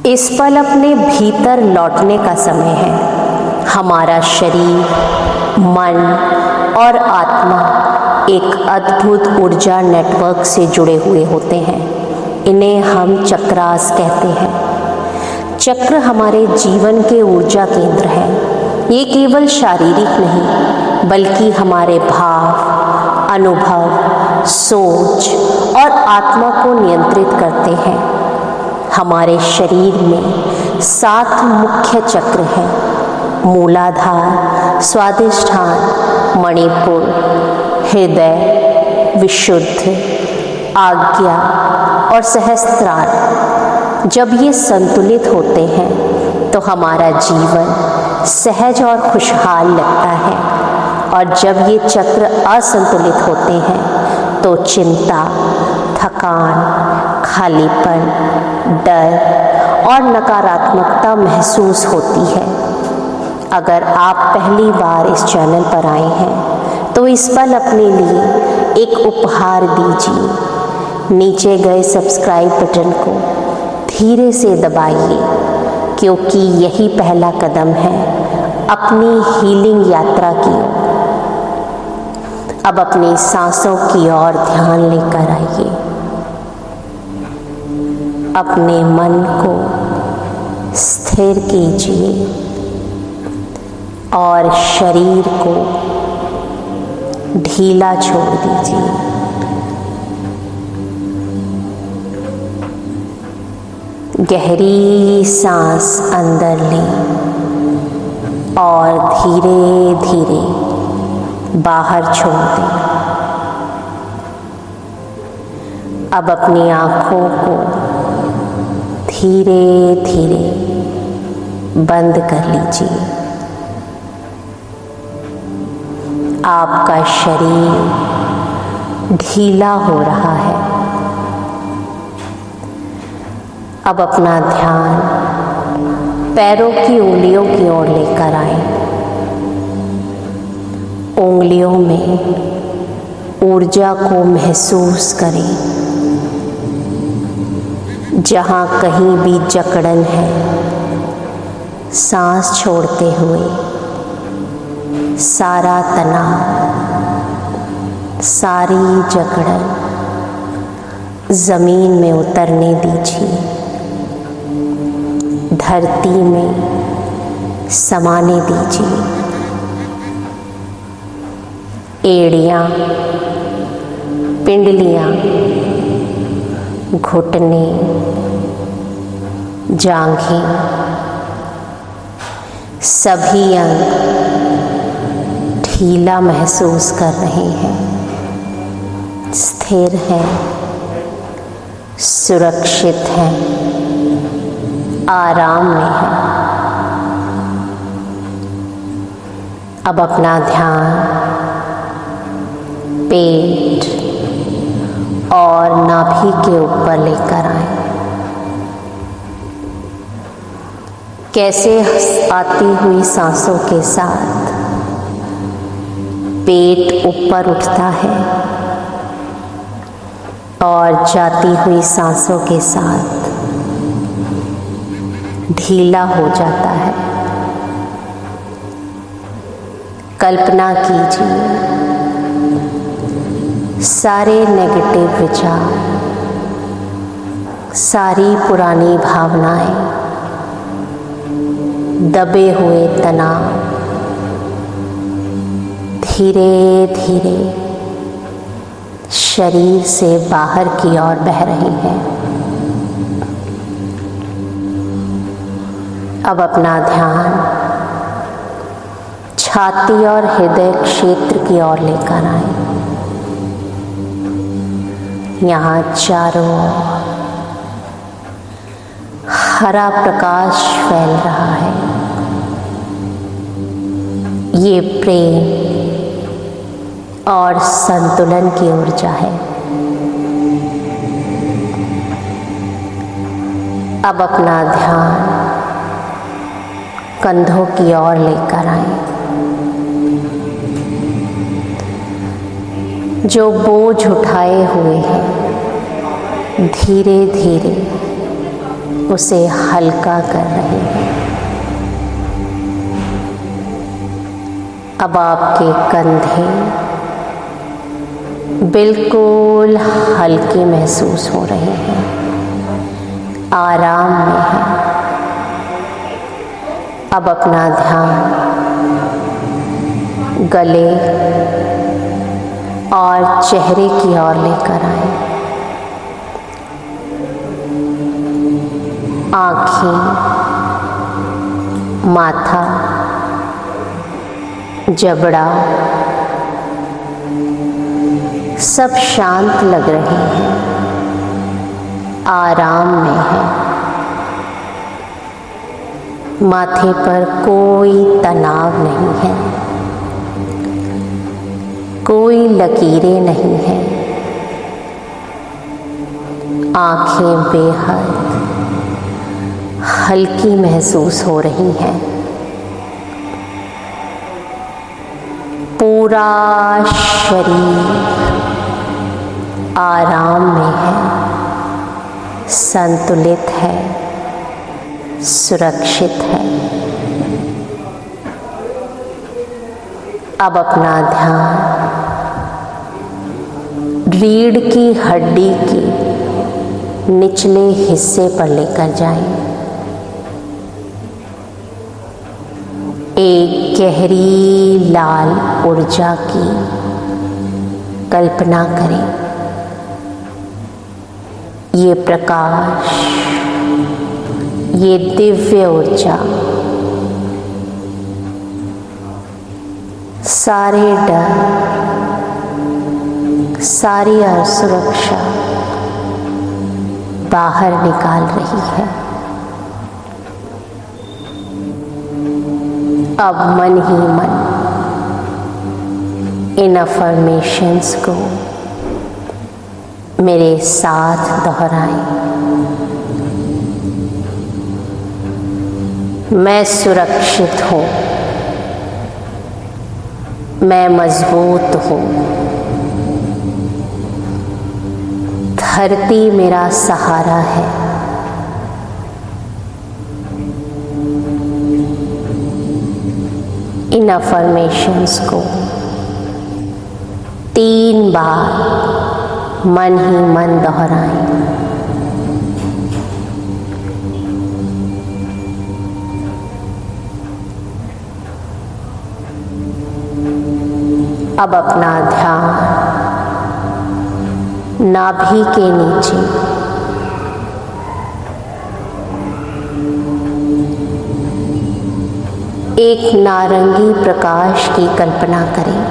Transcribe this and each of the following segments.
इस पल अपने भीतर लौटने का समय है। हमारा शरीर, मन और आत्मा एक अद्भुत ऊर्जा नेटवर्क से जुड़े हुए होते हैं। इन्हें हम चक्रास कहते हैं। चक्र हमारे जीवन के ऊर्जा केंद्र हैं। ये केवल शारीरिक नहीं, बल्कि हमारे भाव, अनुभव, सोच और आत्मा को नियंत्रित करते हैं। हमारे शरीर में 7 मुख्य चक्र हैं: मूलाधार, स्वादिष्ठान, मणिपुर, हृदय, विशुद्ध, आज्ञा और सहस्त्रार। जब ये संतुलित होते हैं तो हमारा जीवन सहज और खुशहाल लगता है, और जब ये चक्र असंतुलित होते हैं तो चिंता, थकान, खालीपन, डर और नकारात्मकता महसूस होती है। अगर आप पहली बार इस चैनल पर आए हैं तो इस पल अपने लिए एक उपहार दीजिए। नीचे गए सब्सक्राइब बटन को धीरे से दबाइए, क्योंकि यही पहला कदम है अपनी हीलिंग यात्रा की ओर। अब अपनी सांसों की ओर ध्यान लेकर आइए। अपने मन को स्थिर कीजिए और शरीर को ढीला छोड़ दीजिए। गहरी सांस अंदर लें और धीरे धीरे बाहर छोड़ दें। अब अपनी आँखों को धीरे धीरे बंद कर लीजिए। आपका शरीर ढीला हो रहा है। अब अपना ध्यान पैरों की उंगलियों की ओर लेकर आए। उंगलियों में ऊर्जा को महसूस करें। जहाँ कहीं भी जकड़न है, सांस छोड़ते हुए सारा तनाव, सारी जकड़न ज़मीन में उतरने दीजिए। धरती में समाने दीजिए। एड़ियाँ, पिंडलियाँ, घुटने, जांघें, सभी अंग ढीला महसूस कर रहे हैं, स्थिर हैं, सुरक्षित हैं, आराम में हैं। अब अपना ध्यान पेट और नाभि के ऊपर लेकर आए। कैसे आती हुई सांसों के साथ पेट ऊपर उठता है और जाती हुई सांसों के साथ ढीला हो जाता है। कल्पना कीजिए, सारे नेगेटिव विचार, सारी पुरानी भावनाएं, दबे हुए तनाव धीरे धीरे शरीर से बाहर की ओर बह रही हैं। अब अपना ध्यान छाती और हृदय क्षेत्र की ओर लेकर आए। यहाँ चारों ओर हरा प्रकाश फैल रहा है। ये प्रेम और संतुलन की ऊर्जा है। अब अपना ध्यान कंधों की ओर लेकर आए। जो बोझ उठाए हुए हैं, धीरे धीरे उसे हल्का कर रहे हैं। अब आपके कंधे बिल्कुल हल्के महसूस हो रहे हैं, आराम में हैं। अब अपना ध्यान गले और चेहरे की ओर लेकर आए। आँखें, माथा, जबड़ा सब शांत लग रहे हैं, आराम में है। माथे पर कोई तनाव नहीं है, कोई लकीरें नहीं हैं। आँखें बेहद हल्की महसूस हो रही हैं। पूरा शरीर आराम में है, संतुलित है, सुरक्षित है। अब अपना ध्यान रीढ़ की हड्डी के निचले हिस्से पर लेकर जाएं। एक गहरी लाल ऊर्जा की कल्पना करें। ये प्रकाश, ये दिव्य ऊर्जा सारे डर, सारी असुरक्षा बाहर निकाल रही है। अब मन ही मन इन अफर्मेशंस को मेरे साथ दोहराएं। मैं सुरक्षित हूँ, मैं मजबूत हूँ, धरती मेरा सहारा है। इन अफर्मेशंस को 3 बार मन ही मन दोहराएं। अब अपना ध्यान नाभि के नीचे एक नारंगी प्रकाश की कल्पना करें।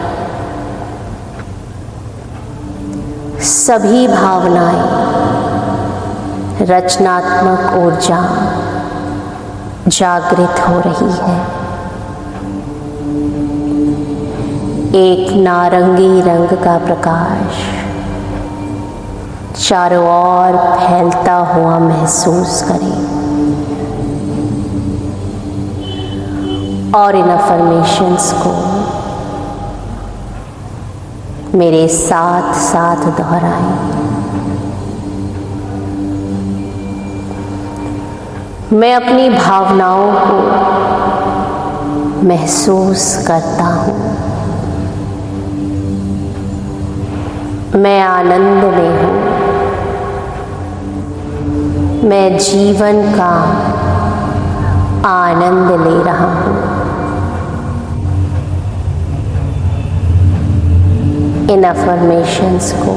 सभी भावनाएं, रचनात्मक ऊर्जा जागृत हो रही है। एक नारंगी रंग का प्रकाश चारों ओर फैलता हुआ महसूस करें और इन अफर्मेशंस को मेरे साथ साथ दोहराएं। मैं अपनी भावनाओं को महसूस करता हूँ। मैं आनंद में हूँ। मैं जीवन का आनंद ले रहा हूँ। इन अफर्मेशंस को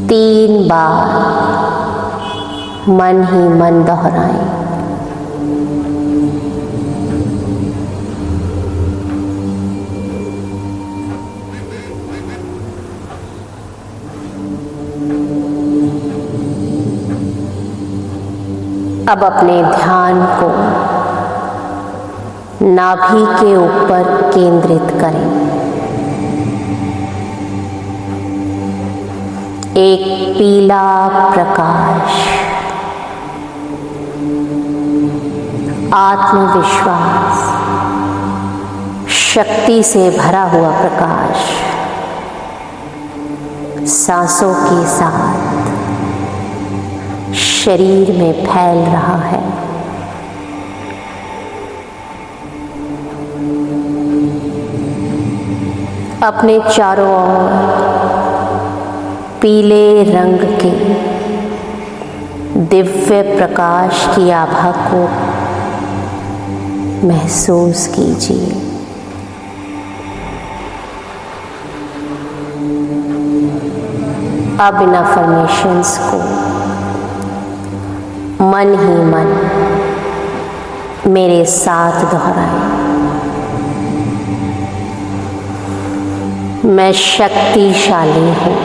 3 बार मन ही मन दोहराएं। अब अपने ध्यान को नाभि के ऊपर केंद्रित करें। एक पीला प्रकाश, आत्मविश्वास, शक्ति से भरा हुआ प्रकाश सांसों के साथ शरीर में फैल रहा है। अपने चारों ओर पीले रंग के दिव्य प्रकाश की आभा को महसूस कीजिए। अब इन अफर्मेशंस को मन ही मन मेरे साथ दोहराएं। मैं शक्तिशाली हूँ,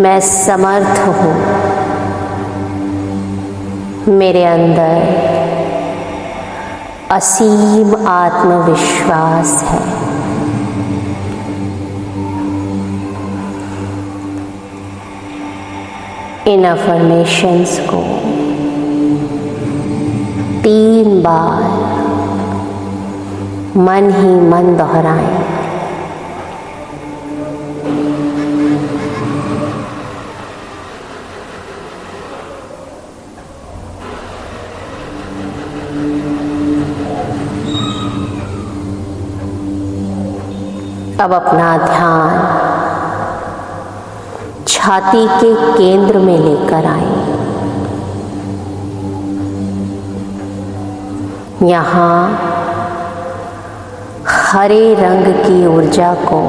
मैं समर्थ हूँ, मेरे अंदर असीम आत्मविश्वास है। इन अफर्मेशंस को 3 बार मन ही मन दोहराएं। अब अपना ध्यान छाती के केंद्र में लेकर आए। यहाँ हरे रंग की ऊर्जा को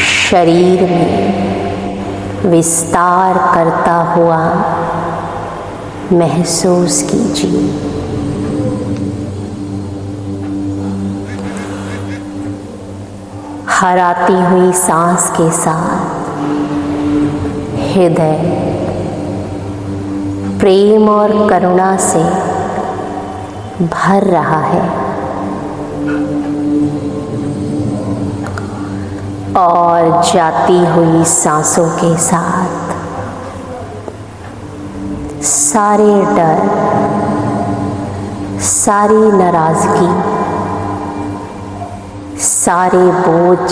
शरीर में विस्तार करता हुआ महसूस कीजिए। हर आती हुई सांस के साथ हृदय प्रेम और करुणा से भर रहा है और जाती हुई सांसों के साथ सारे डर, सारी नाराजगी, सारे बोझ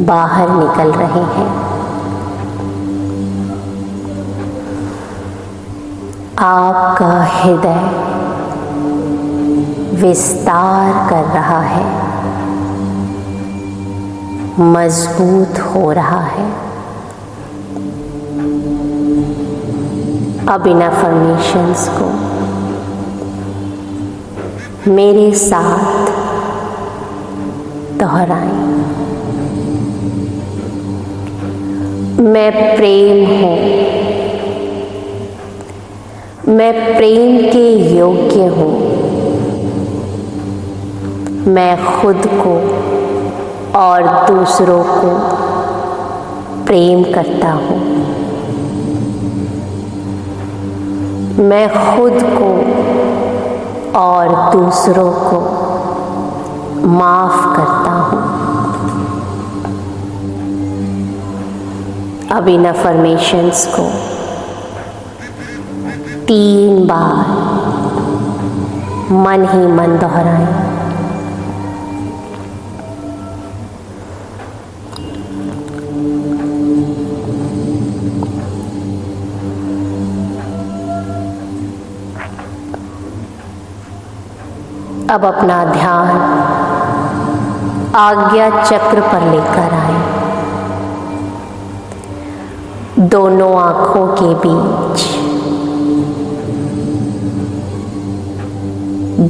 बाहर निकल रहे हैं। आपका हृदय विस्तार कर रहा है, मजबूत हो रहा है। अब इन अफर्मेशंस को मेरे साथ दोहराएं। मैं प्रेम हूँ, मैं प्रेम के योग्य हूँ, मैं खुद को और दूसरों को प्रेम करता हूँ, मैं खुद को और दूसरों को माफ करता हूँ। अब इन अफर्मेशंस को 3 बार मन ही मन दोहराएं। अब अपना ध्यान आज्ञा चक्र पर लेकर आए। दोनों आंखों के बीच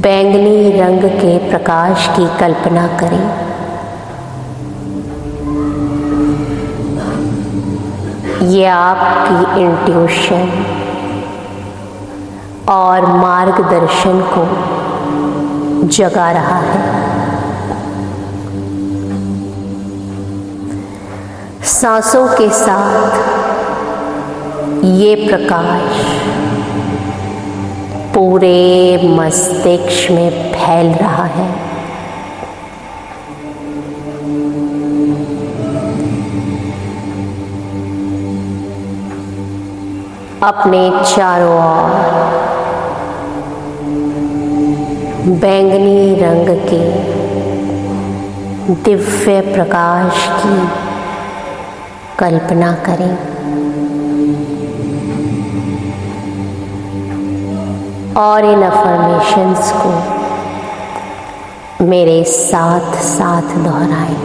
बैंगनी रंग के प्रकाश की कल्पना करें। ये आपकी इंट्यूशन और मार्गदर्शन को जगा रहा है। सांसों के साथ ये प्रकाश पूरे मस्तिष्क में फैल रहा है। अपने चारों ओर बैंगनी रंग के दिव्य प्रकाश की कल्पना करें और इन अफर्मेशंस को मेरे साथ साथ दोहराएं।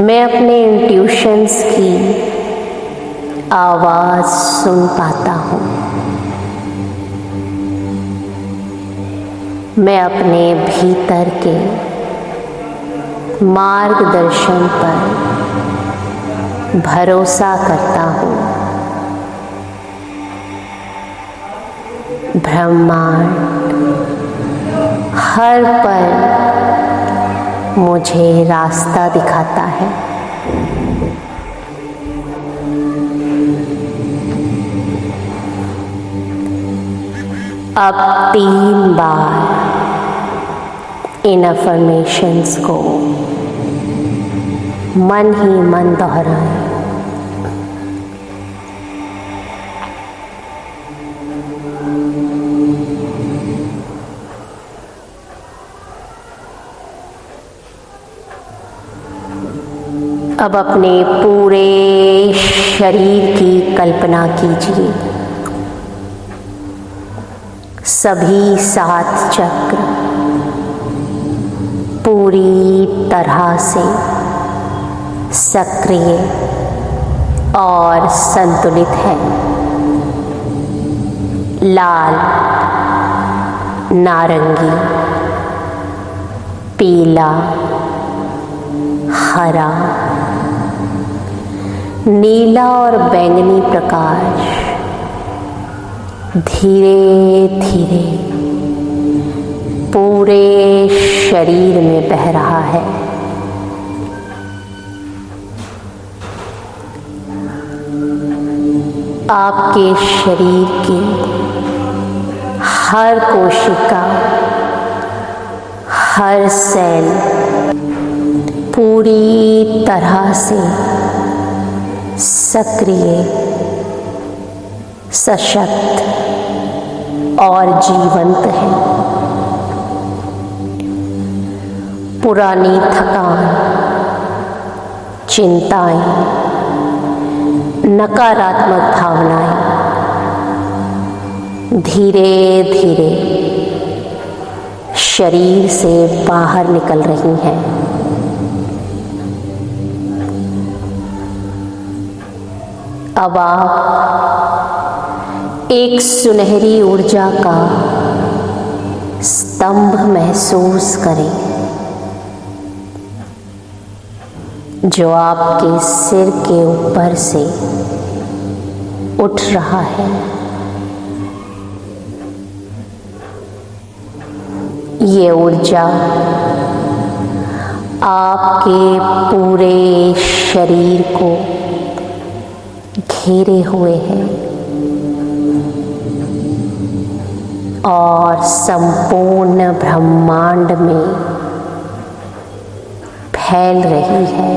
मैं अपने इंट्यूशंस की आवाज सुन पाता हूँ। मैं अपने भीतर के मार्गदर्शन पर भरोसा करता हूँ। ब्रह्मांड हर पल मुझे रास्ता दिखाता है। अब 3 बार इन अफर्मेशंस को मन ही मन दोहराएं। अब अपने पूरे शरीर की कल्पना कीजिए। सभी 7 चक्र पूरी तरह से सक्रिय और संतुलित है। लाल, नारंगी, पीला, हरा, नीला और बैंगनी प्रकाश धीरे धीरे पूरे शरीर में बह रहा है। आपके शरीर की हर कोशिका, हर सेल पूरी तरह से सक्रिय, सशक्त और जीवंत है। पुरानी थकान, चिंताएं, नकारात्मक भावनाएं धीरे धीरे शरीर से बाहर निकल रही हैं। अब आप एक सुनहरी ऊर्जा का स्तंभ महसूस करें जो आपके सिर के ऊपर से उठ रहा है। ये ऊर्जा आपके पूरे शरीर को घेरे हुए हैं और संपूर्ण ब्रह्मांड में फैल रही है।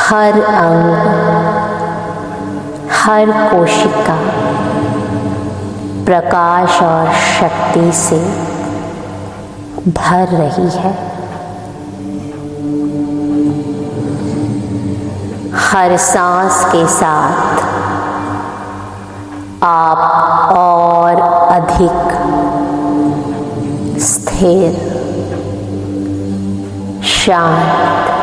हर अंग, हर कोशिका प्रकाश और शक्ति से भर रही है। हर सांस के साथ आप और अधिक स्थिर, शांत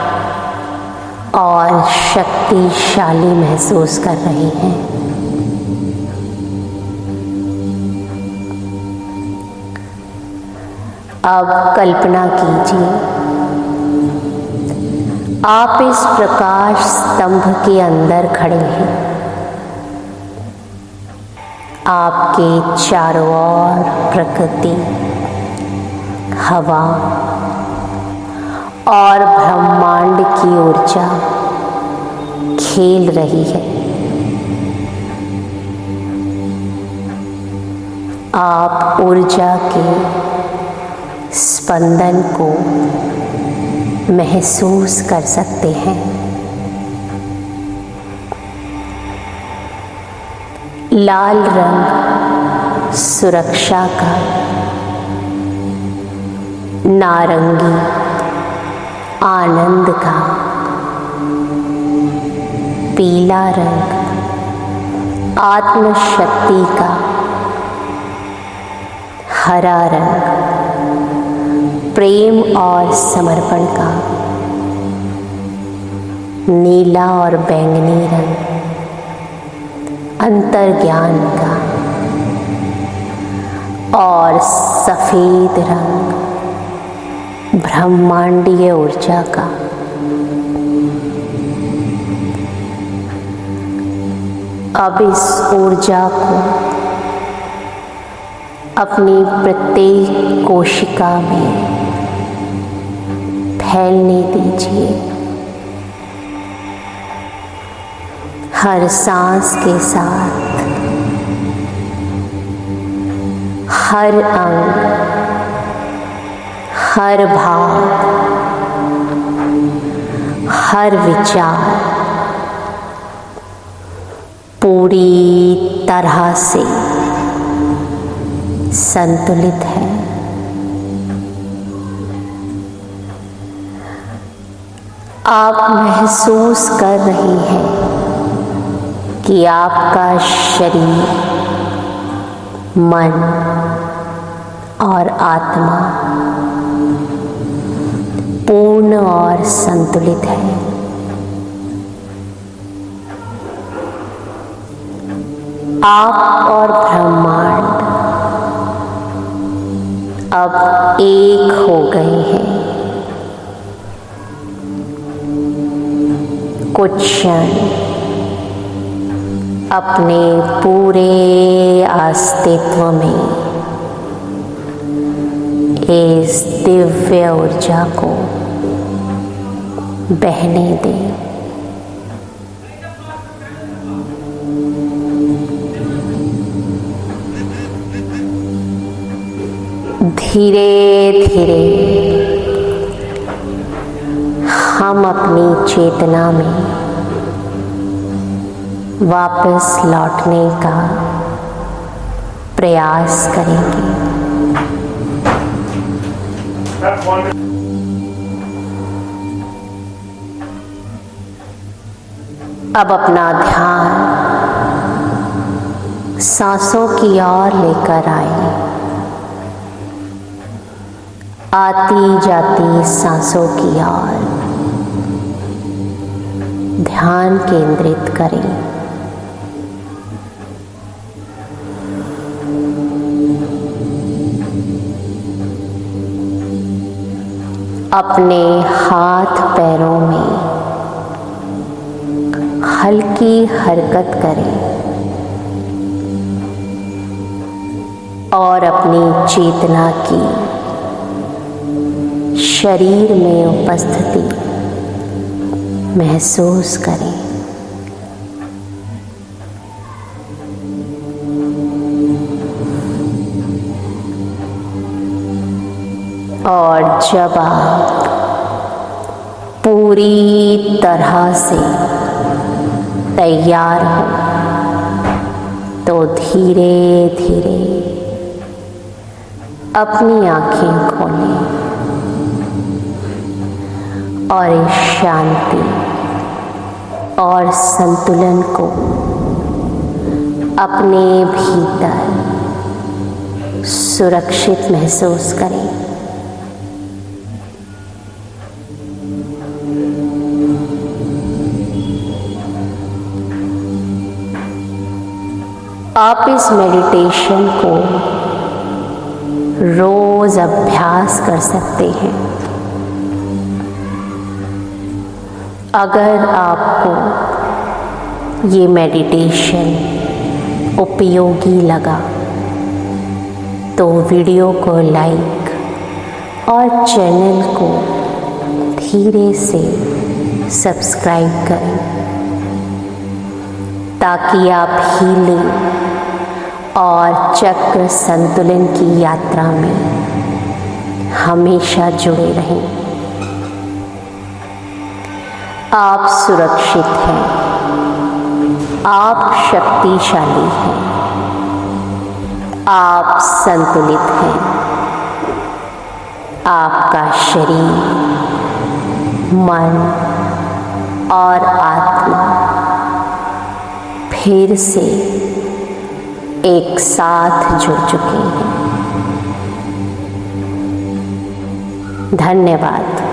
और शक्तिशाली महसूस कर रहे हैं। अब कल्पना कीजिए आप इस प्रकाश स्तंभ के अंदर खड़े हैं। आपके चारों ओर प्रकृति, हवा और ब्रह्मांड की ऊर्जा खेल रही है। आप ऊर्जा के स्पंदन को महसूस कर सकते हैं। लाल रंग सुरक्षा का, नारंगी आनंद का, पीला रंग आत्मशक्ति का, हरा रंग प्रेम और समर्पण का, नीला और बैंगनी रंग अंतर्ज्ञान का, और सफेद रंग ब्रह्मांडीय ऊर्जा का। अब इस ऊर्जा को अपनी प्रत्येक कोशिका में फैलने दीजिए। हर सांस के साथ हर अंग, हर भाव, हर विचार पूरी तरह से संतुलित है। आप महसूस कर रही हैं कि आपका शरीर, मन और आत्मा पूर्ण और संतुलित है। आप और ब्रह्मांड अब एक हो गए हैं। कुछ क्षण अपने पूरे अस्तित्व में इस दिव्य ऊर्जा को बहने दें। धीरे धीरे हम अपनी चेतना में वापस लौटने का प्रयास करेंगे। अब अपना ध्यान सांसों की ओर लेकर आए। आती जाती सांसों की ओर ध्यान केंद्रित करें। अपने हाथ पैरों में हल्की हरकत करें और अपनी चेतना की शरीर में उपस्थिति महसूस करें। और जब आप पूरी तरह से तैयार हो तो धीरे धीरे अपनी आंखें खोलें और इस शांति और संतुलन को अपने भीतर सुरक्षित महसूस करें। आप इस मेडिटेशन को रोज अभ्यास कर सकते हैं। अगर आपको ये मेडिटेशन उपयोगी लगा तो वीडियो को लाइक और चैनल को धीरे से सब्सक्राइब करें ताकि आप हीलिंग और चक्र संतुलन की यात्रा में हमेशा जुड़े रहें। आप सुरक्षित हैं, आप शक्तिशाली हैं, आप संतुलित हैं। आपका शरीर, मन और आत्मा फिर से एक साथ जुड़ चुके हैं। धन्यवाद।